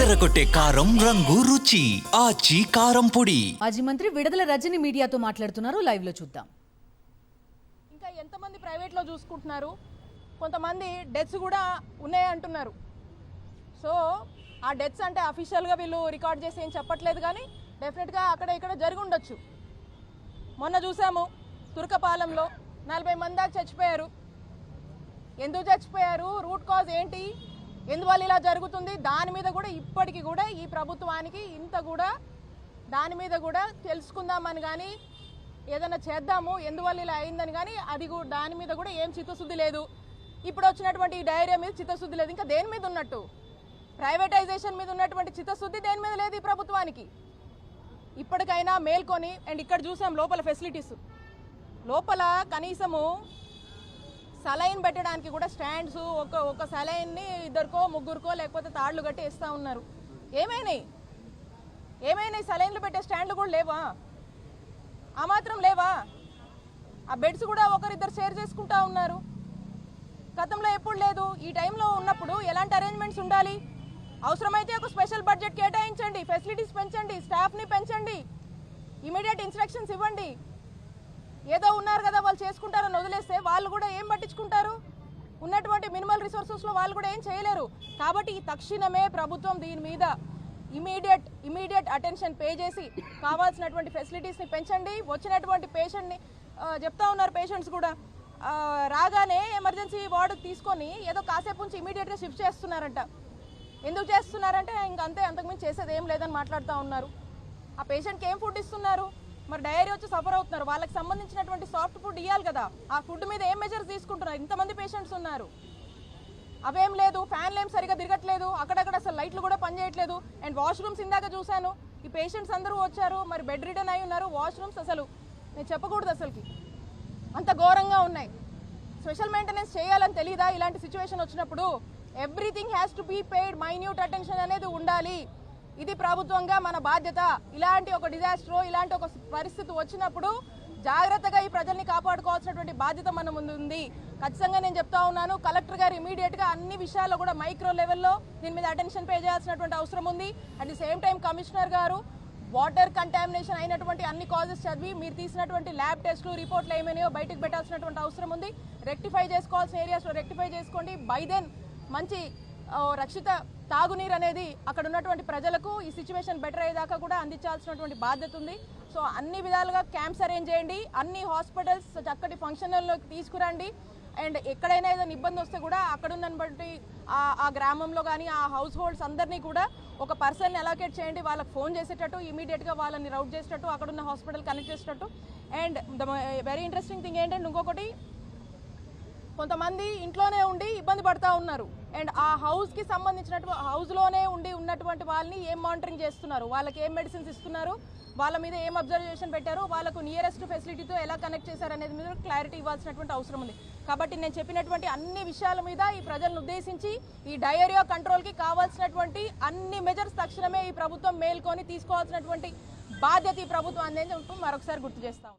అదరగొట్టే కారం రంగు రుచి ఆచి కారం పొడి. మాజీ మంత్రి విడుదల రజని మీడియాతో మాట్లాడుతున్నారు. లైవ్ లో చూద్దాం. ఇంకా ఎంతమంది ప్రైవేట్లో చూసుకుంటున్నారు, కొంతమంది డెత్స్ కూడా ఉన్నాయి అంటున్నారు. సో ఆ డెత్స్ అంటే అఫీషియల్గా వీళ్ళు రికార్డ్ చేసి ఏం చెప్పట్లేదు, కానీ డెఫినెట్గా అక్కడ ఇక్కడ జరిగి ఉండొచ్చు. మొన్న చూసాము తుర్కపాలెంలో 40 మంది దాకా చచ్చిపోయారు. ఎందుకు చచ్చిపోయారు, రూట్ కాజ్ ఏంటి, ఎందువల్ల ఇలా జరుగుతుంది, దాని మీద కూడా ఇప్పటికీ కూడా ఈ ప్రభుత్వానికి ఇంత కూడా దాని మీద కూడా తెలుసుకుందామని కానీ ఏదైనా చేద్దాము ఎందువల్ల ఇలా అయిందని కానీ అది దాని మీద కూడా ఏం చిత్తశుద్ధి లేదు. ఇప్పుడు వచ్చినటువంటి ఈ డైరియా మీద చిత్తశుద్ధి లేదు. ఇంకా దేని మీద ఉన్నట్టు, ప్రైవేటైజేషన్ మీద ఉన్నటువంటి చిత్తశుద్ధి దేని మీద లేదు ఈ ప్రభుత్వానికి. ఇప్పటికైనా మేల్కొని, అండ్ ఇక్కడ చూసాం లోపల ఫెసిలిటీస్, లోపల కనీసము సలైన్ పెట్టడానికి కూడా స్టాండ్స్, ఒక సలైన్ని ఇద్దరికో ముగ్గురికో లేకపోతే తాళ్లు కట్టి వేస్తూ ఉన్నారు. ఏమైనాయి సలైన్లు పెట్టే స్టాండ్లు కూడా లేవా, ఆ మాత్రం లేవా? ఆ బెడ్స్ కూడా ఒకరిద్దరు షేర్ చేసుకుంటా ఉన్నారు. గతంలో ఎప్పుడు లేదు. ఈ టైంలో ఉన్నప్పుడు ఎలాంటి అరేంజ్మెంట్స్ ఉండాలి? అవసరమైతే ఒక స్పెషల్ బడ్జెట్ కేటాయించండి, ఫెసిలిటీస్ పెంచండి, స్టాఫ్ని పెంచండి, ఇమీడియట్ ఇన్స్ట్రక్షన్స్ ఇవ్వండి. ఏదో ఉన్నారు కదా వాళ్ళు చేసుకుంటారని వదిలేస్తే వాళ్ళు కూడా ఏం పట్టించుకుంటారు? ఉన్నటువంటి మినిమల్ రిసోర్సెస్లో వాళ్ళు కూడా ఏం చేయలేరు. కాబట్టి ఈ తక్షణమే ప్రభుత్వం దీని మీద ఇమీడియట్ అటెన్షన్ పే చేసి కావాల్సినటువంటి ఫెసిలిటీస్ని పెంచండి. వచ్చినటువంటి పేషెంట్ని చెప్తా ఉన్నారు, పేషెంట్స్ కూడా రాగానే ఎమర్జెన్సీ వార్డుకి తీసుకొని ఏదో కాసేపు నుంచి ఇమీడియట్గా షిఫ్ట్ చేస్తున్నారంట. ఎందుకు చేస్తున్నారంటే ఇంకంతే, అంతకుమించి చేసేది ఏం లేదని మాట్లాడుతూ ఉన్నారు. ఆ పేషెంట్కి ఏం ఫుడ్ ఇస్తున్నారు? మరి డైరీ వచ్చి సఫర్ అవుతున్నారు. వాళ్ళకి సంబంధించినటువంటి సాఫ్ట్ ఫుడ్ ఇవ్వాలి కదా. ఆ ఫుడ్ మీద ఏం మెజర్స్ తీసుకుంటున్నారు? ఇంతమంది పేషెంట్స్ ఉన్నారు, అవేం లేదు. ఫ్యాన్లు ఏం సరిగా తిరగట్లేదు, అక్కడక్కడ అసలు లైట్లు కూడా పనిచేయట్లేదు. అండ్ వాష్రూమ్స్ ఇందాక చూశాను, ఈ పేషెంట్స్ అందరూ వచ్చారు, మరి బెడ్ రిడన్ అయి ఉన్నారు. వాష్రూమ్స్ అసలు నేను చెప్పకూడదు, అసలుకి అంత ఘోరంగా ఉన్నాయి. స్పెషల్ మెయింటెనెన్స్ చేయాలని తెలీదా? ఇలాంటి సిచ్యువేషన్ వచ్చినప్పుడు everything has to be paid, minute attention అనేది ఉండాలి. ఇది ప్రభుత్వంగా మన బాధ్యత. ఇలాంటి ఒక డిజాస్టర్, ఇలాంటి ఒక పరిస్థితి వచ్చినప్పుడు జాగ్రత్తగా ఈ ప్రజల్ని కాపాడుకోవాల్సినటువంటి బాధ్యత మన ముందు ఉంది. ఖచ్చితంగా నేను చెప్తా ఉన్నాను, కలెక్టర్ గారు ఇమీడియట్గా అన్ని విషయాల్లో కూడా మైక్రో లెవెల్లో దీని మీద అటెన్షన్ పే చేయాల్సినటువంటి అవసరం ఉంది. At the same time commissioner గారు వాటర్ కంటామినేషన్ అయినటువంటి అన్ని కాజెస్ చదివి మీరు తీసినటువంటి ల్యాబ్ టెస్టులు రిపోర్ట్లు ఏమైనాయో బయటకు పెట్టాల్సినటువంటి అవసరం ఉంది. రెక్టిఫై చేసుకోవాల్సిన ఏరియాస్లో రెక్టిఫై చేసుకోండి. బై దెన్ మంచి రక్షిత తాగునీరు అనేది అక్కడ ఉన్నటువంటి ప్రజలకు ఈ సిచ్యువేషన్ బెటర్ అయ్యేదాకా కూడా అందించాల్సినటువంటి బాధ్యత ఉంది. సో అన్ని విధాలుగా క్యాంప్స్ అరేంజ్ చేయండి, అన్ని హాస్పిటల్స్ చక్కటి ఫంక్షన్లలోకి తీసుకురండి. అండ్ ఎక్కడైనా ఏదైనా ఇబ్బంది వస్తే కూడా అక్కడున్న బట్టి ఆ గ్రామంలో కానీ ఆ హౌస్ హోల్డ్స్ అందరినీ కూడా ఒక పర్సన్ని అలొకేట్ చేయండి, వాళ్ళకి ఫోన్ చేసేటట్టు, ఇమీడియట్గా వాళ్ళని రౌట్ చేసేటట్టు, అక్కడున్న హాస్పిటల్ కనెక్ట్ చేసేటట్టు. And the very interesting thing ఏంటంటే, ఇంకొకటి, కొంతమంది ఇంట్లోనే ఉండి ఇబ్బంది పడుతూ ఉన్నారు. అండ్ ఆ హౌస్కి సంబంధించినటువంటి హౌస్లోనే ఉన్నటువంటి వాళ్ళని ఏం మానిటరింగ్ చేస్తున్నారు, వాళ్ళకి ఏం మెడిసిన్స్ ఇస్తున్నారు, వాళ్ళ మీద ఏం అబ్జర్వేషన్ పెట్టారు, వాళ్ళకు నియరెస్ట్ ఫెసిలిటీతో ఎలా కనెక్ట్ చేశారు అనేది మీద క్లారిటీ ఇవ్వాల్సినటువంటి అవసరం ఉంది. కాబట్టి నేను చెప్పినటువంటి అన్ని విషయాల మీద ఈ ప్రజలను ఉద్దేశించి ఈ డయేరియా కంట్రోల్కి కావాల్సినటువంటి అన్ని మెజర్స్ తక్షణమే ఈ ప్రభుత్వం మేల్కొని తీసుకోవాల్సినటువంటి బాధ్యత ఈ ప్రభుత్వం అందేందుకు మరొకసారి గుర్తు చేస్తాం.